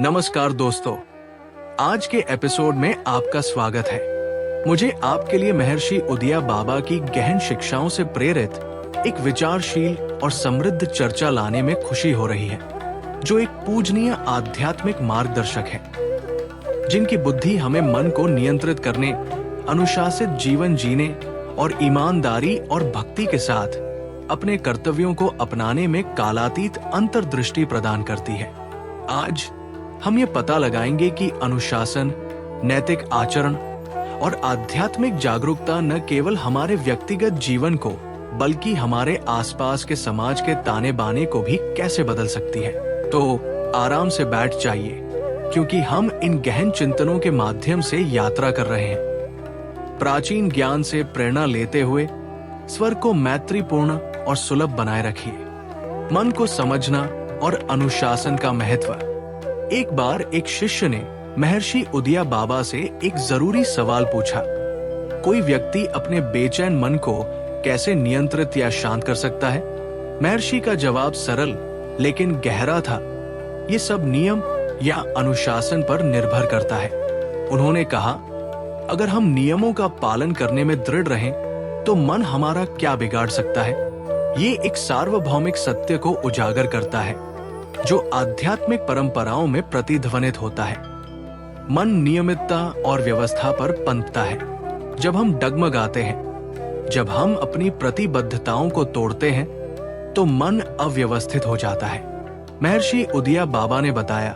नमस्कार दोस्तों, आज के एपिसोड में आपका स्वागत है। मुझे आपके लिए महर्षि उदिया बाबा की गहन शिक्षाओं से प्रेरित एक विचारशील और समृद्ध चर्चा लाने में खुशी हो रही है, जो एक पूजनीय आध्यात्मिक मार्गदर्शक है, जिनकी बुद्धि हमें मन को नियंत्रित करने, अनुशासित जीवन जीने और ईमानदारी और भक्ति के साथ अपने कर्तव्यों को अपनाने में कालातीत अंतर्दृष्टि प्रदान करती है। आज हम ये पता लगाएंगे कि अनुशासन, नैतिक आचरण और आध्यात्मिक जागरूकता न केवल हमारे व्यक्तिगत जीवन को बल्कि हमारे आसपास के समाज के ताने बाने को भी कैसे बदल सकती है। तो आराम से बैठ जाइए, क्योंकि हम इन गहन चिंतनों के माध्यम से यात्रा कर रहे हैं। प्राचीन ज्ञान से प्रेरणा लेते हुए स्वर को मैत्रीपूर्ण और सुलभ बनाए रखिए। मन को समझना और अनुशासन का महत्व। एक बार एक शिष्य ने महर्षि उदिया बाबा से एक जरूरी सवाल पूछा। कोई व्यक्ति अपने बेचैन मन को कैसे नियंत्रित या शांत कर सकता है? महर्षि का जवाब सरल लेकिन गहरा था। ये सब नियम या अनुशासन पर निर्भर करता है। उन्होंने कहा, अगर हम नियमों का पालन करने में दृढ़ रहें, तो मन हमारा क्या बिगाड़ सकता है? ये एक सार्वभौमिक सत्य को उजागर करता है, जो आध्यात्मिक परंपराओं में प्रतिध्वनित होता है। मन नियमितता और व्यवस्था पर पनपता है। जब हम डगमगाते हैं, जब हम अपनी प्रतिबद्धताओं को तोड़ते हैं, तो मन अव्यवस्थित हो जाता है। महर्षि उदिया बाबा ने बताया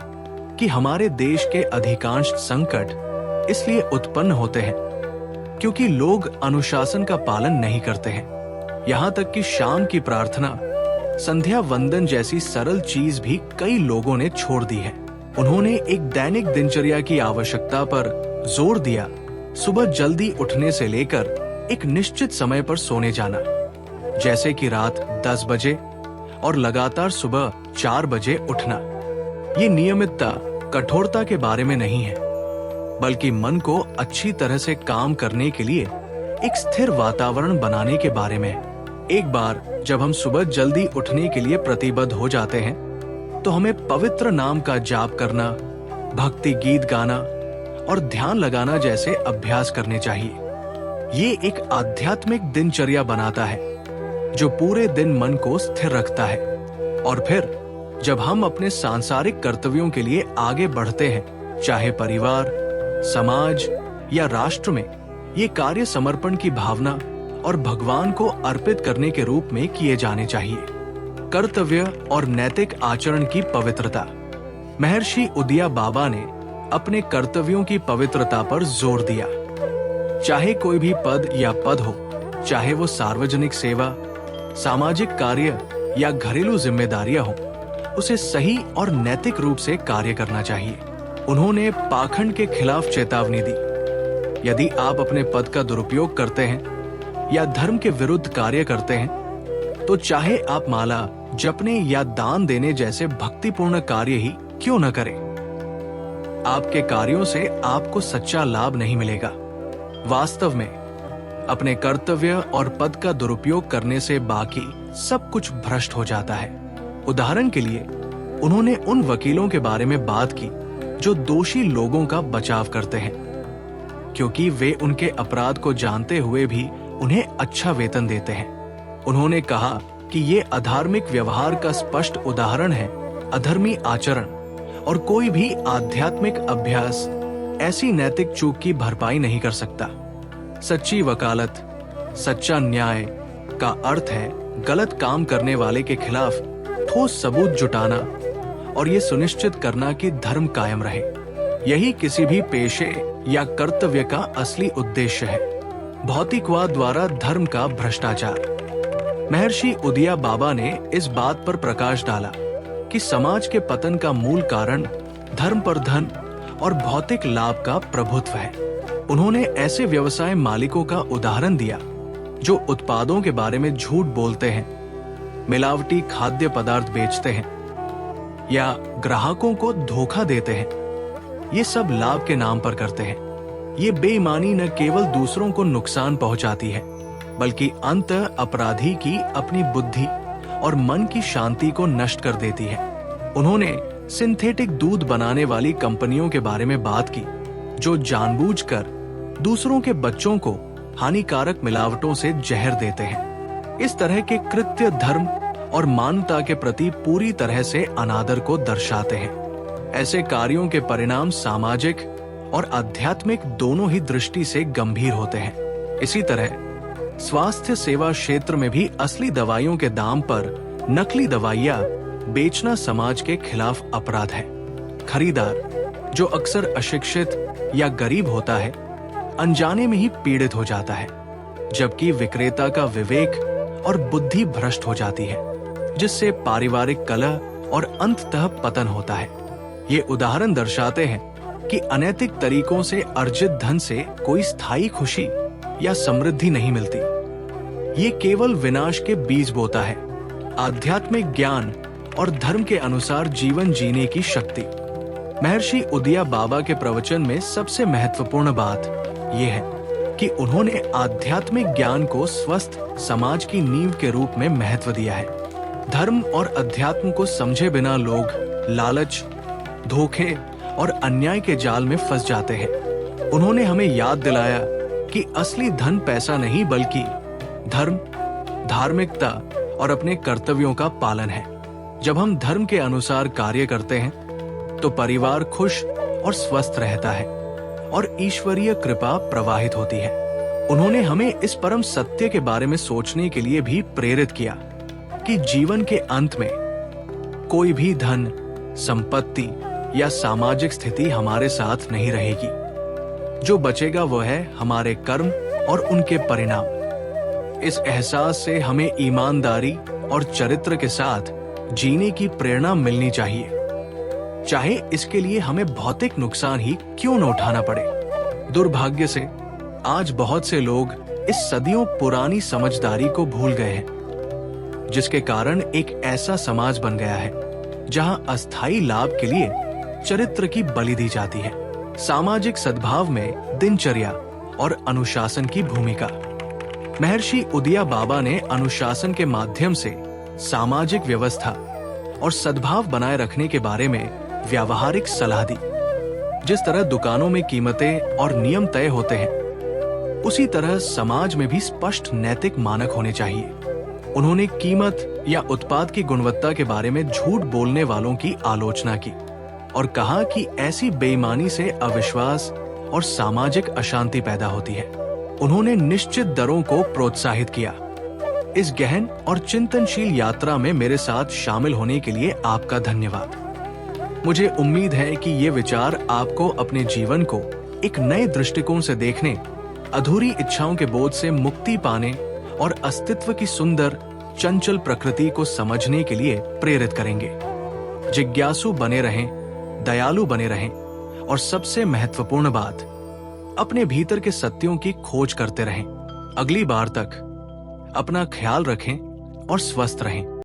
कि हमारे देश के अधिकांश संकट इसलिए उत्पन्न होते हैं क्योंकि लोग अनुशासन का पालन नहीं करते हैं। यहाँ तक कि शाम की प्रार्थना, संध्या वंदन जैसी सरल चीज भी कई लोगों ने छोड़ दी है। उन्होंने एक दैनिक दिनचर्या की आवश्यकता पर जोर दिया। सुबह जल्दी उठने से लेकर एक निश्चित समय पर सोने जाना, जैसे कि रात 10 बजे और लगातार सुबह 4 बजे उठना। ये नियमितता कठोरता के बारे में नहीं है, बल्कि मन को अच्छी तरह से काम करने के लिए एक स्थिर वातावरण बनाने के बारे में है। एक बार जब हम सुबह जल्दी उठने के लिए प्रतिबद्ध हो जाते हैं, तो हमें पवित्र नाम का जाप करना, भक्ति गीत गाना और ध्यान लगाना जैसे अभ्यास करने चाहिए। ये एक आध्यात्मिक दिनचर्या बनाता है, जो पूरे दिन मन को स्थिर रखता है। और फिर जब हम अपने सांसारिक कर्तव्यों के लिए आगे बढ़ते हैं, चाहे परिवार, समाज या राष्ट्र में, ये कार्य समर्पण की भावना और भगवान को अर्पित करने के रूप में किए जाने चाहिए। कर्तव्य और नैतिक आचरण की पवित्रता। महर्षि उदिया बाबा ने अपने कर्तव्यों की पवित्रता पर जोर दिया। चाहे कोई भी पद या पद हो, चाहे वो सार्वजनिक सेवा, सामाजिक कार्य या घरेलू जिम्मेदारियां हो, उसे सही और नैतिक रूप से कार्य करना चाहिए। उन्होंने पाखंड के खिलाफ चेतावनी दी। यदि आप अपने पद का दुरुपयोग करते हैं या धर्म के विरुद्ध कार्य करते हैं, तो चाहे आप माला जपने या दान देने जैसे भक्तिपूर्ण कार्य ही क्यों न करें, आपके कार्यों से आपको सच्चा लाभ नहीं मिलेगा। वास्तव में अपने कर्तव्य और पद का दुरुपयोग करने से बाकी सब कुछ भ्रष्ट हो जाता है। उदाहरण के लिए, उन्होंने उन वकीलों के बारे में बात की जो दोषी लोगों का बचाव करते हैं, क्योंकि वे उनके अपराध को जानते हुए भी उन्हें अच्छा वेतन देते हैं। उन्होंने कहा कि ये अधार्मिक व्यवहार का स्पष्ट उदाहरण है। अधर्मी आचरण और कोई भी आध्यात्मिक अभ्यास ऐसी नैतिक चूक की भरपाई नहीं कर सकता। सच्ची वकालत, सच्चा न्याय का अर्थ है गलत काम करने वाले के खिलाफ ठोस सबूत जुटाना और ये सुनिश्चित करना कि धर्म कायम रहे। यही किसी भी पेशे या कर्तव्य का असली उद्देश्य है। भौतिकवाद द्वारा धर्म का भ्रष्टाचार। महर्षि उदिया बाबा ने इस बात पर प्रकाश डाला कि समाज के पतन का मूल कारण धर्म पर धन और भौतिक लाभ का प्रभुत्व है। उन्होंने ऐसे व्यवसाय मालिकों का उदाहरण दिया जो उत्पादों के बारे में झूठ बोलते हैं, मिलावटी खाद्य पदार्थ बेचते हैं या ग्राहकों को धोखा देते हैं। ये सब लाभ के नाम पर करते हैं। ये बेईमानी न केवल दूसरों को नुकसान पहुंचाती है, बल्कि अंततः अपराधी की अपनी बुद्धि और मन की शांति को नष्ट कर देती है। उन्होंने सिंथेटिक दूध बनाने वाली कंपनियों के बारे में बात की, जो जानबूझकर दूसरों के बच्चों को हानिकारक मिलावटों से जहर देते हैं। इस तरह के कृत्य धर्म और मानवता के प्रति पूरी तरह से अनादर को दर्शाते हैं। ऐसे कार्यों के परिणाम सामाजिक और आध्यात्मिक दोनों ही दृष्टि से गंभीर होते हैं। इसी तरह स्वास्थ्य सेवा क्षेत्र में भी असली दवाइयों के दाम पर नकली दवाइयां बेचना समाज के खिलाफ अपराध है। खरीदार, जो अक्सर अशिक्षित या गरीब होता है, अनजाने में ही पीड़ित हो जाता है, जबकि विक्रेता का विवेक और बुद्धि भ्रष्ट हो जाती है, जिससे पारिवारिक कलह और अंततः पतन होता है। ये उदाहरण दर्शाते हैं कि अनैतिक तरीकों से अर्जित धन से कोई स्थायी खुशी या समृद्धि नहीं मिलती। ये केवल विनाश के बीज बोता है। आध्यात्मिक ज्ञान और धर्म के अनुसार जीवन जीने की शक्ति। महर्षि उदिया बाबा के प्रवचन में सबसे महत्वपूर्ण बात यह है कि उन्होंने आध्यात्मिक ज्ञान को स्वस्थ समाज की नींव के रूप में महत्व दिया है। धर्म और अध्यात्म को समझे बिना लोग लालच, धोखे और अन्याय के जाल में फंस जाते हैं। उन्होंने हमें याद दिलाया कि असली धन पैसा नहीं, बल्कि धर्म, धार्मिकता और अपने कर्तव्यों का पालन है। जब हम धर्म के अनुसार कार्य करते हैं तो परिवार खुश और स्वस्थ रहता है और ईश्वरीय कृपा प्रवाहित होती है। उन्होंने हमें इस परम सत्य के बारे में सोचने के लिए भी प्रेरित किया कि जीवन के अंत में कोई भी धन, संपत्ति या सामाजिक स्थिति हमारे साथ नहीं रहेगी। जो बचेगा वह है हमारे कर्म और उनके परिणाम। इस एहसास से हमें ईमानदारी और चरित्र के साथ जीने की प्रेरणा मिलनी चाहिए, चाहे इसके लिए हमें भौतिक नुकसान ही क्यों न उठाना पड़े। दुर्भाग्य से आज बहुत से लोग इस सदियों पुरानी समझदारी को भूल गए हैं, जिसके कारण एक ऐसा समाज बन गया है जहां अस्थायी लाभ के लिए चरित्र की बलि दी जाती है। सामाजिक सद्भाव में दिनचर्या और अनुशासन की भूमिका। महर्षि उदिया बाबा ने अनुशासन के माध्यम से सामाजिक व्यवस्था और सद्भाव बनाए रखने के बारे में व्यावहारिक सलाह दी। जिस तरह दुकानों में कीमतें और नियम तय होते हैं, उसी तरह समाज में भी स्पष्ट नैतिक मानक होने चाहिए। उन्होंने कीमत या उत्पाद की गुणवत्ता के बारे में झूठ बोलने वालों की आलोचना की और कहा कि ऐसी बेईमानी से अविश्वास और सामाजिक अशांति पैदा होती है। उन्होंने निश्चित दरों को प्रोत्साहित किया। इस गहन और चिंतनशील यात्रा में मेरे साथ शामिल होने के लिए आपका धन्यवाद। मुझे उम्मीद है कि ये विचार आपको अपने जीवन को एक नए दृष्टिकोण से देखने, अधूरी इच्छाओं के बोझ से मुक्ति पाने और अस्तित्व की सुंदर, चंचल प्रकृति को समझने के लिए प्रेरित करेंगे। जिज्ञासु बने रहें, दयालु बने रहें और सबसे महत्वपूर्ण बात, अपने भीतर के सत्यों की खोज करते रहें। अगली बार तक अपना ख्याल रखें और स्वस्थ रहें।